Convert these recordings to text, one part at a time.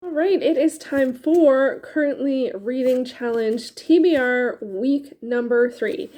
All right, it is time for Currently Reading Challenge TBR week number 3.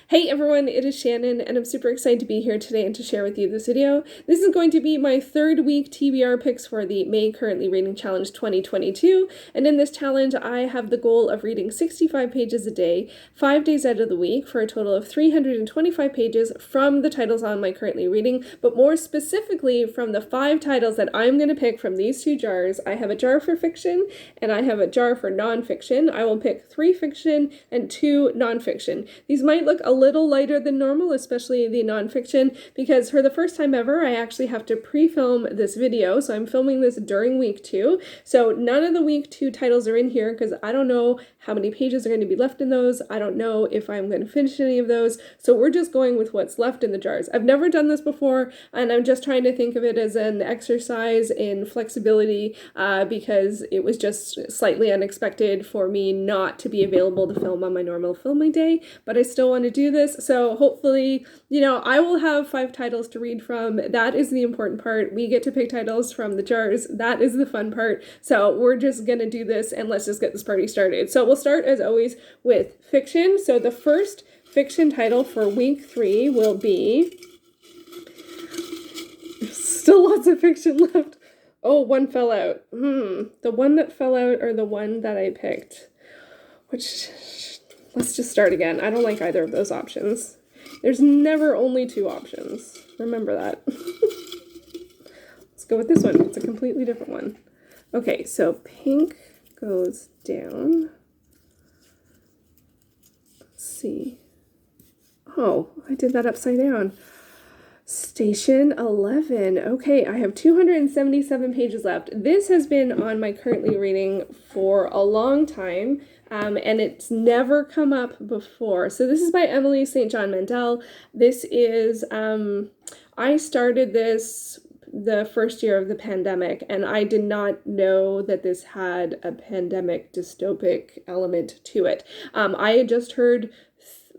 Hey everyone, it is Shannon, and I'm super excited to be here today and to share with you this video. This is going to be my 3rd week TBR picks for the May Currently Reading Challenge 2022, and in this challenge I have the goal of reading 65 pages a day, 5 days out of the week, for a total of 325 pages from the titles on my Currently Reading, but more specifically from the 5 titles that I'm going to pick from these 2 jars. I have a jar for fiction, and I have a jar for nonfiction. I will pick 3 fiction and 2 nonfiction. These might look a little lighter than normal, especially the nonfiction, because for the first time ever, I actually have to pre-film this video, so I'm filming this during week 2. So none of the week 2 titles are in here because I don't know how many pages are going to be left in those. I don't know if I'm going to finish any of those, so we're just going with what's left in the jars. I've never done this before, and I'm just trying to think of it as an exercise in flexibility because it was just slightly unexpected for me not to be available to film on my normal filming day, but I still want to do this, so hopefully, I will have 5 titles to read from. That is the important part. We get to pick titles from the jars. That is the fun part. So we're just gonna do this, and let's just get this party started. So we'll start, as always, with fiction. So the first fiction title for week 3 will be... Still lots of fiction left. Oh, one fell out. The one that fell out or the one that I picked? Which... Let's just start again. I don't like either of those options. There's never only 2 options. Remember that. Let's go with this one. It's a completely different one. Okay, so pink goes down. Let's see. Oh, I did that upside down. Station 11. Okay, I have 277 pages left. This has been on my Currently Reading for a long time. And it's never come up before. So this is by Emily St. John Mandel. This is, I started this the first year of the pandemic, and I did not know that this had a pandemic dystopic element to it. I had just heard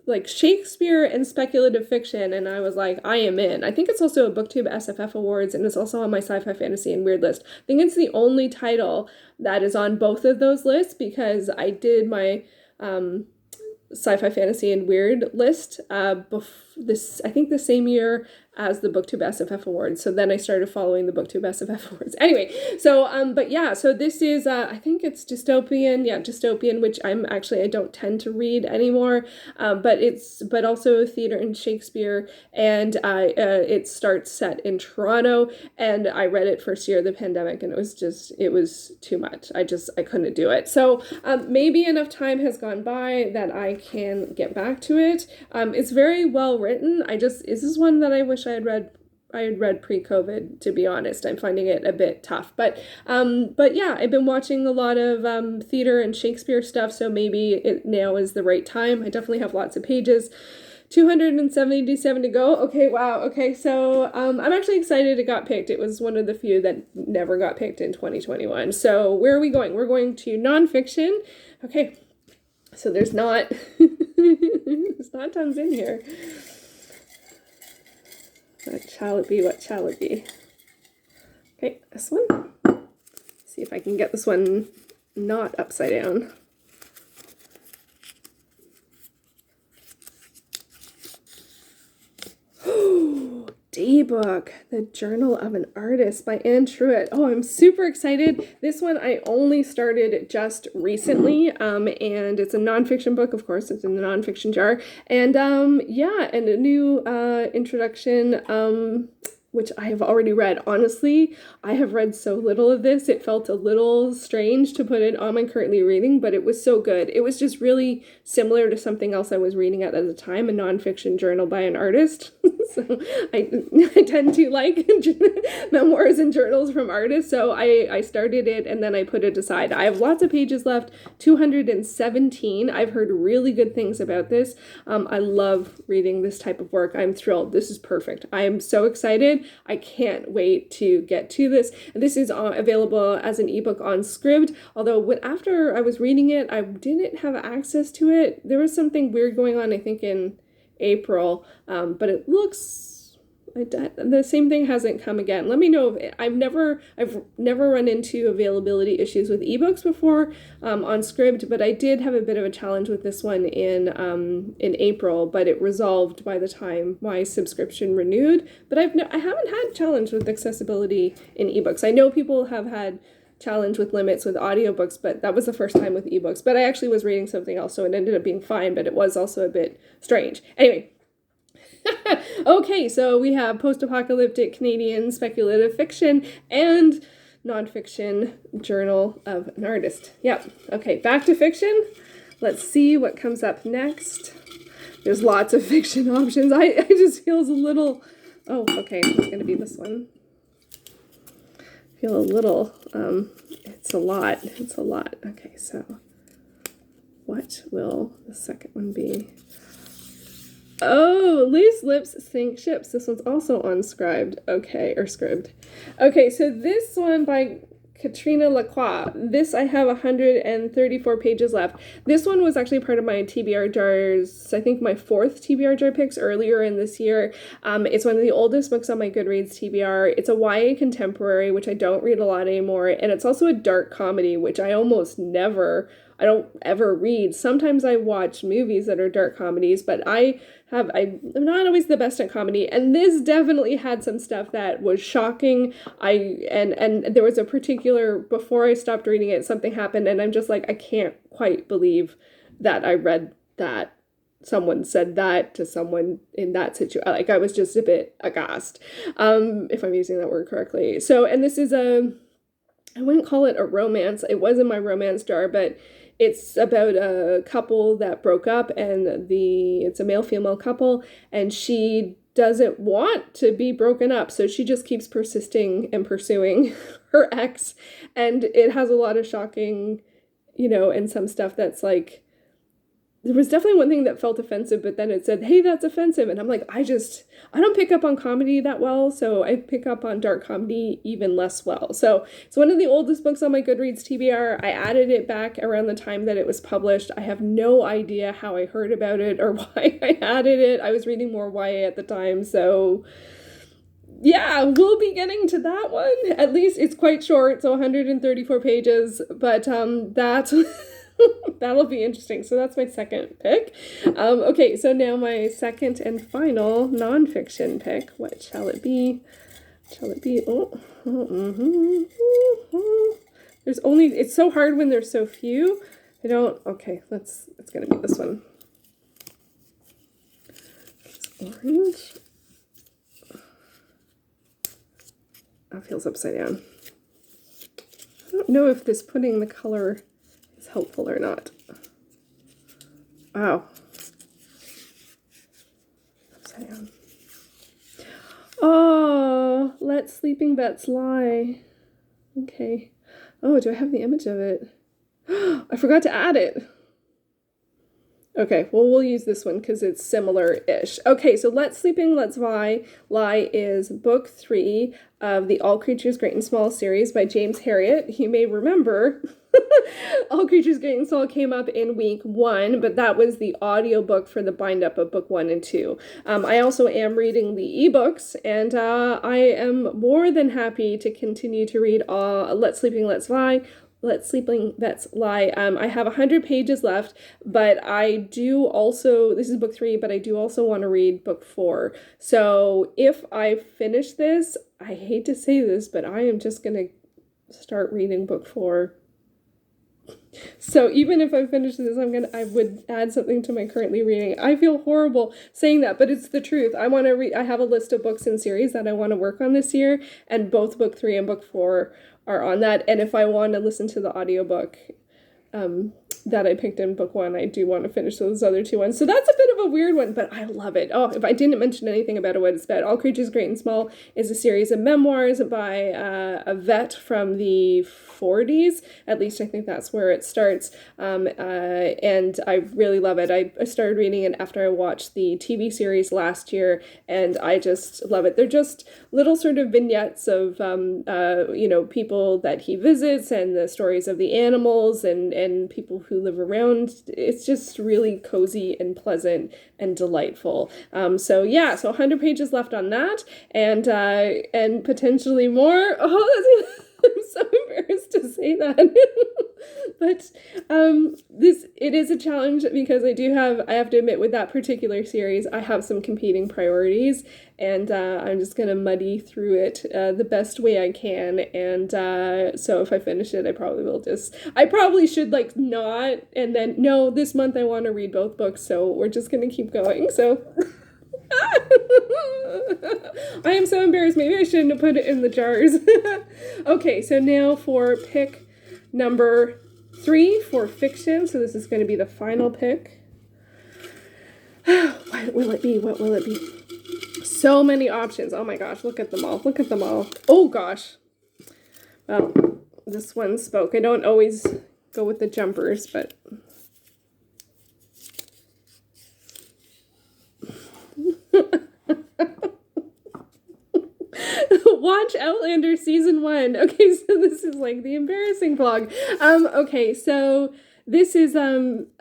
like Shakespeare and speculative fiction, and I was like, I am in. I think it's also a BookTube SFF Awards, and it's also on my sci-fi, fantasy, and weird list. I think it's the only title that is on both of those lists because I did my sci-fi, fantasy, and weird list I think the same year as the BookTube SFF Awards. So then I started following the BookTube SFF Awards. Anyway, so but yeah, so this is I think it's dystopian, dystopian, which I don't tend to read anymore. But also theater and Shakespeare, and it starts set in Toronto, and I read it first year of the pandemic, and it was too much. I couldn't do it. So maybe enough time has gone by that I can get back to it. It's very well written. This is one that I wish I had read pre-COVID, to be honest. I'm finding it a bit tough. But yeah, I've been watching a lot of theater and Shakespeare stuff, so maybe now is the right time. I definitely have lots of pages. 277 to go. Okay, wow. Okay, so I'm actually excited it got picked. It was one of the few that never got picked in 2021. So where are we going? We're going to nonfiction. Okay, so there's not tons in here. What shall it be? What shall it be? Okay, this one. See if I can get this one not upside down. D-Book, The Journal of an Artist by Anne Truitt. Oh, I'm super excited. This one I only started just recently, and it's a nonfiction book, of course, it's in the nonfiction jar, and yeah, and a new introduction, which I have already read. Honestly, I have read so little of this, it felt a little strange to put it on my Currently Reading, but it was so good. It was just really similar to something else I was reading at the time, a nonfiction journal by an artist. So I tend to like memoirs and journals from artists, so I started it and then I put it aside. I have lots of pages left, 217. I've heard really good things about this. I love reading this type of work. I'm thrilled. This is perfect. I am so excited. I can't wait to get to this. This is available as an ebook on Scribd, although after I was reading it, I didn't have access to it. There was something weird going on, I think, in April, but it looks the same thing hasn't come again. Let me know if I've never run into availability issues with ebooks before on Scribd, but I did have a bit of a challenge with this one in April, but it resolved by the time my subscription renewed. But I haven't had challenge with accessibility in ebooks. I know people have had challenge with limits with audiobooks, but that was the first time with ebooks. But I actually was reading something else, so it ended up being fine, but it was also a bit strange. Anyway. Okay, so we have post-apocalyptic Canadian speculative fiction and nonfiction Journal of an Artist. Yep. Okay, back to fiction. Let's see what comes up next. There's lots of fiction options. I just feels a little... Oh, okay, it's going to be this one. Feel a little... it's a lot. It's a lot. Okay, so what will the second one be? Oh, Loose Lips Sink Ships. This one's also on Scribd. Okay, or Scribd. Okay, so this one by Katrina Lacroix. This I have 134 pages left. This one was actually part of my TBR jars, I think my 4th TBR jar picks earlier in this year. It's one of the oldest books on my Goodreads TBR. It's a YA contemporary, which I don't read a lot anymore, and it's also a dark comedy, which I don't ever read. Sometimes I watch movies that are dark comedies, but I'm not always the best at comedy, and this definitely had some stuff that was shocking. And there was a particular, before I stopped reading it, something happened, and I'm just like, I can't quite believe that I read that. Someone said that to someone in that situation. Like, I was just a bit aghast, if I'm using that word correctly. So, and this is I wouldn't call it a romance. It was in my romance jar, but it's about a couple that broke up, and it's a male-female couple, and she doesn't want to be broken up, so she just keeps persisting and pursuing her ex, and it has a lot of shocking, and some stuff that's like, there was definitely one thing that felt offensive, but then it said, hey, that's offensive. And I'm like, I don't pick up on comedy that well, so I pick up on dark comedy even less well. So it's one of the oldest books on my Goodreads TBR. I added it back around the time that it was published. I have no idea how I heard about it or why I added it. I was reading more YA at the time, so yeah, we'll be getting to that one. At least it's quite short, so 134 pages, but that's... That'll be interesting. So that's my second pick. Okay, so now my second and final nonfiction pick. What shall it be? It's so hard when there's so few. Okay, it's gonna be this one. It's orange. That feels upside down. I don't know if this putting the color is helpful or not. Wow. Upside down. Oh, Let Sleeping Vets Lie. Okay. Oh, do I have the image of it? I forgot to add it. Okay, well, we'll use this one because it's similar-ish. Okay, so Let Sleeping, Let's Lie is book 3 of the All Creatures Great and Small series by James Herriot. You may remember All Creatures Great and Small came up in week 1, but that was the audiobook for the bind-up of book 1 and 2. I also am reading the ebooks, and I am more than happy to continue to read Let Sleeping, Let's Lie, Let Sleeping Vets Lie. I have 100 pages left, but I do also, this is book 3, but I do also want to read book 4. So if I finish this, I hate to say this, but I am just going to start reading book 4. So even if I finish this, I would add something to my currently reading. I feel horrible saying that, but it's the truth. I want to read, I have a list of books and series that I want to work on this year, and both book 3 and book 4 are on that. And if I want to listen to the audiobook that I picked in book 1, I do want to finish those other 2 ones. So that's a bit of a weird one, but I love it. Oh, if I didn't mention anything about it, what it's about, All Creatures Great and Small is a series of memoirs by a vet from the 40s. At least I think that's where it starts. And I really love it. I started reading it after I watched the TV series last year, and I just love it. They're just little sort of vignettes of, people that he visits, and the stories of the animals and people who who live around. It's just really cozy and pleasant and delightful. So 100 pages left on that, and potentially more. Oh, I'm so embarrassed to say that. But it is a challenge because I have to admit, with that particular series, I have some competing priorities, and I'm just gonna muddy through it the best way I can. And so if I finish it, I probably should not, and then no, this month I want to read both books, so we're just gonna keep going. So I am so embarrassed. Maybe I shouldn't have put it in the jars. Okay, so now for pick number 3 for fiction. So this is going to be the final pick. What will it be? What will it be? So many options. Oh my gosh, look at them all. Look at them all. Oh gosh. Well, this one spoke. I don't always go with the jumpers, but... Watch Outlander season 1. Okay, so this is like the embarrassing vlog. Okay, so this is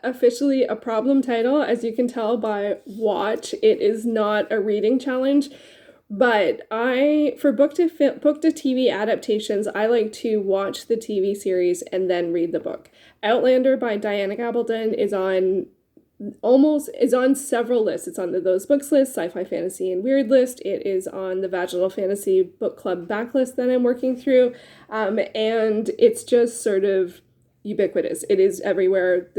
officially a problem title, as you can tell by watch. It is not a reading challenge, but for book to TV adaptations, I like to watch the TV series and then read the book. Outlander by Diana Gabaldon is on several lists. It's on the Those Books list, Sci-Fi, Fantasy, and Weird list. It is on the Vaginal Fantasy Book Club backlist that I'm working through. And it's just sort of ubiquitous. It is everywhere.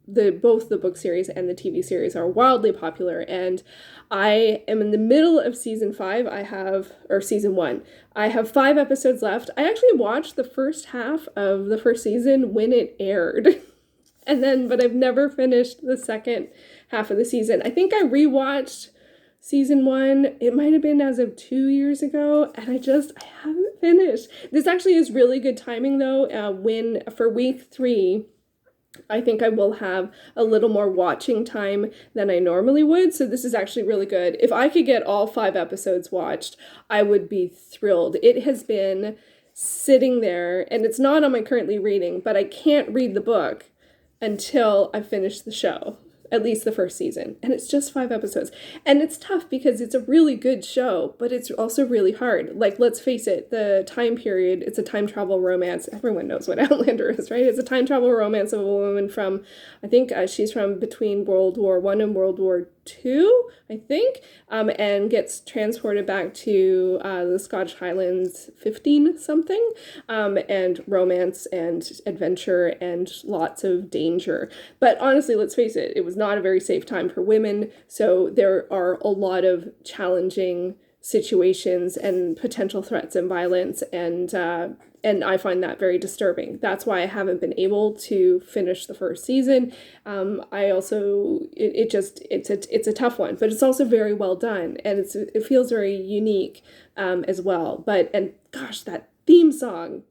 Both the book series and the TV series are wildly popular. And I am in the middle of season 1. I have 5 episodes left. I actually watched the first half of the first season when it aired. But I've never finished the second half of the season. I think I rewatched season 1. It might have been as of 2 years ago, and I haven't finished. This actually is really good timing, though. For week 3, I think I will have a little more watching time than I normally would. So this is actually really good. If I could get all 5 episodes watched, I would be thrilled. It has been sitting there, and it's not on my currently reading, but I can't read the book until I finish the show, at least the first season. And it's just 5 episodes. And it's tough because it's a really good show, but it's also really hard. Like, let's face it, the time period, it's a time travel romance. Everyone knows what Outlander is, right? It's a time travel romance of a woman from, I think she's from between World War I and World War II, I think, and gets transported back to the Scottish Highlands 15-something, and romance and adventure and lots of danger. But honestly, let's face it, it was not a very safe time for women, so there are a lot of challenging situations and potential threats and violence, and I find that very disturbing. That's why I haven't been able to finish the first season. I also, it's a tough one, but it's also very well done, and it feels very unique as well. And gosh, that theme song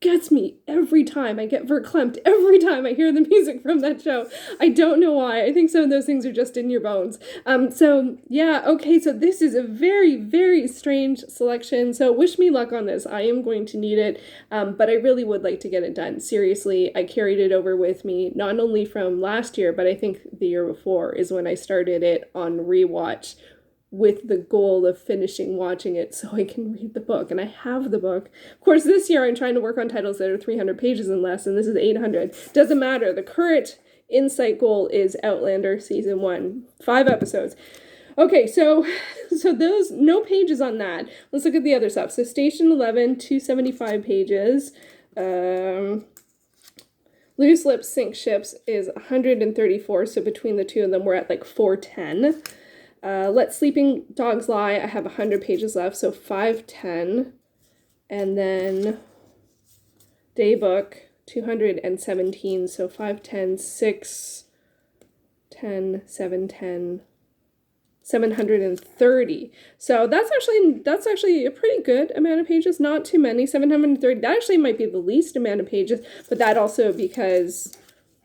gets me every time. I get verklempt every time I hear the music from that show. I don't know why. I think some of those things are just in your bones. So this is a very, very strange selection. So wish me luck on this. I am going to need it, but I really would like to get it done. Seriously, I carried it over with me, not only from last year, but I think the year before is when I started it on rewatch, with the goal of finishing watching it so I can read the book. And I have the book. Of course, this year I'm trying to work on titles that are 300 pages and less, and this is 800. Doesn't matter. The current insight goal is Outlander season 1. 5 episodes. Okay, so those, no pages on that. Let's look at the other stuff. So Station 11, 275 pages. Loose Lips Sink Ships is 134, so between the two of them we're at like 410. Let Sleeping Dogs Lie, I have 100 pages left, so 510. And then Daybook, 217, so 510, 610, 710, 730. So that's actually a pretty good amount of pages, not too many. 730, that actually might be the least amount of pages, but that also because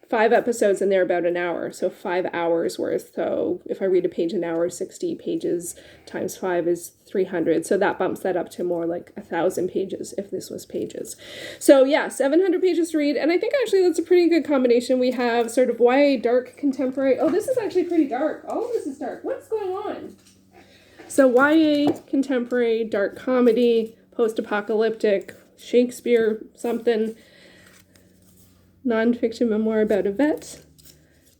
5 episodes and they're about an hour, so 5 hours worth. So if I read a page an hour, 60 pages times 5 is 300. So that bumps that up to more like 1,000 pages if this was pages. So yeah, 700 pages to read. And I think actually that's a pretty good combination. We have sort of YA dark contemporary. Oh, this is actually pretty dark. All of this is dark. What's going on? So YA contemporary dark comedy, post-apocalyptic, Shakespeare something, nonfiction memoir about a vet,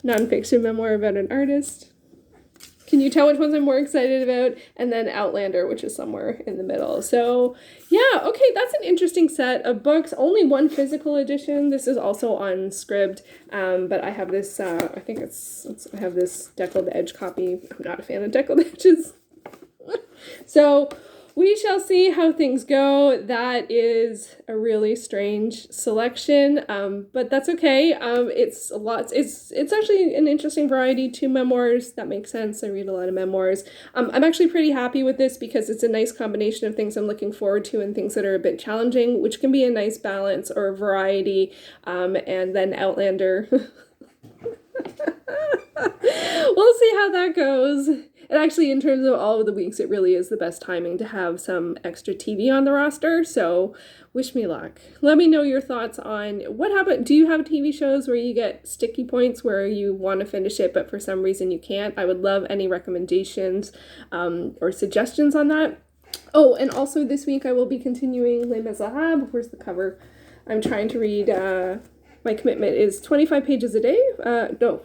nonfiction memoir about an artist. Can you tell which ones I'm more excited about? And then Outlander, which is somewhere in the middle. So yeah, okay, that's an interesting set of books. Only one physical edition. This is also on Scribd, but I have this, I think I have this deckled edge copy. I'm not a fan of deckled edges. So we shall see how things go. That is a really strange selection, but that's okay. It's actually an interesting variety. 2 memoirs, that makes sense. I read a lot of memoirs. I'm actually pretty happy with this because it's a nice combination of things I'm looking forward to and things that are a bit challenging, which can be a nice balance or variety. And then Outlander. We'll see how that goes. And actually, in terms of all of the weeks, it really is the best timing to have some extra TV on the roster. So wish me luck. Let me know your thoughts on what happened. Do you have TV shows where you get sticky points where you want to finish it, but for some reason you can't? I would love any recommendations or suggestions on that. Oh, and also this week I will be continuing Les Miserables. Where's the cover? I'm trying to read... my commitment is 25 pages a day.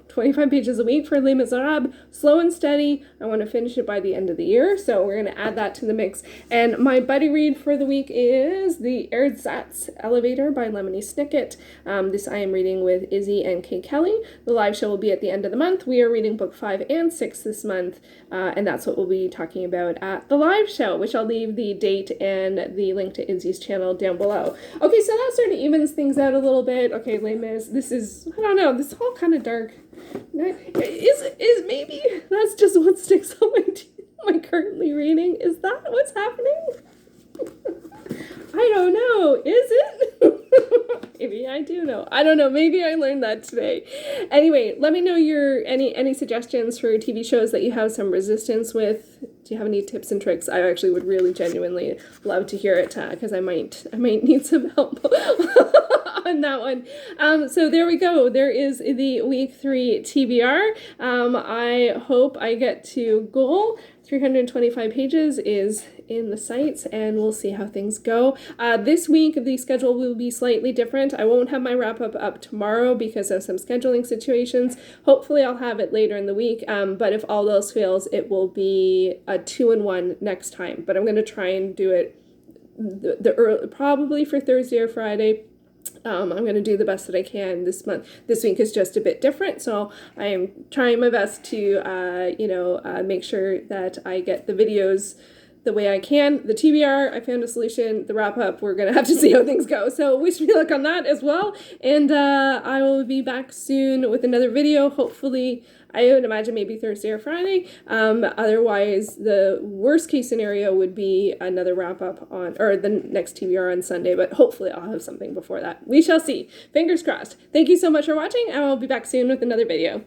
25 pages a week for Les Miserables. Slow and steady. I want to finish it by the end of the year, so we're going to add that to the mix. And my buddy read for the week is The Ersatz Elevator by Lemony Snicket. This I am reading with Izzy and Kay Kelly. The live show will be at the end of the month. We are reading book 5 and 6 this month, and that's what we'll be talking about at the live show, which I'll leave the date and the link to Izzy's channel down below. Okay, so that sort of evens things out a little bit. Okay, Les Mis, this is, I don't know, this is all kind of dark. Is maybe that's just what sticks on my currently reading. Is that what's happening? I don't know. Is it? Maybe I do know. I don't know. Maybe I learned that today. Anyway, let me know your any suggestions for TV shows that you have some resistance with. Do you have any tips and tricks? I actually would really genuinely love to hear it because I might need some help on that one. So there we go. There is the week 3 TBR. I hope I get to goal. 325 pages is in the sights, and we'll see how things go. This week, the schedule will be slightly different. I won't have my wrap-up up tomorrow because of some scheduling situations. Hopefully, I'll have it later in the week, but if all else fails, it will be a 2-in-1 next time. But I'm going to try and do it probably for Thursday or Friday. I'm going to do the best that I can this month. This week is just a bit different, so I am trying my best to, make sure that I get the videos the way I can. The TBR, I found a solution. The wrap-up, we're going to have to see how things go. So wish me luck on that as well. And I will be back soon with another video, hopefully. I would imagine maybe Thursday or Friday. Otherwise, the worst case scenario would be another wrap-up or the next TBR on Sunday, but hopefully I'll have something before that. We shall see. Fingers crossed. Thank you so much for watching, and I'll be back soon with another video.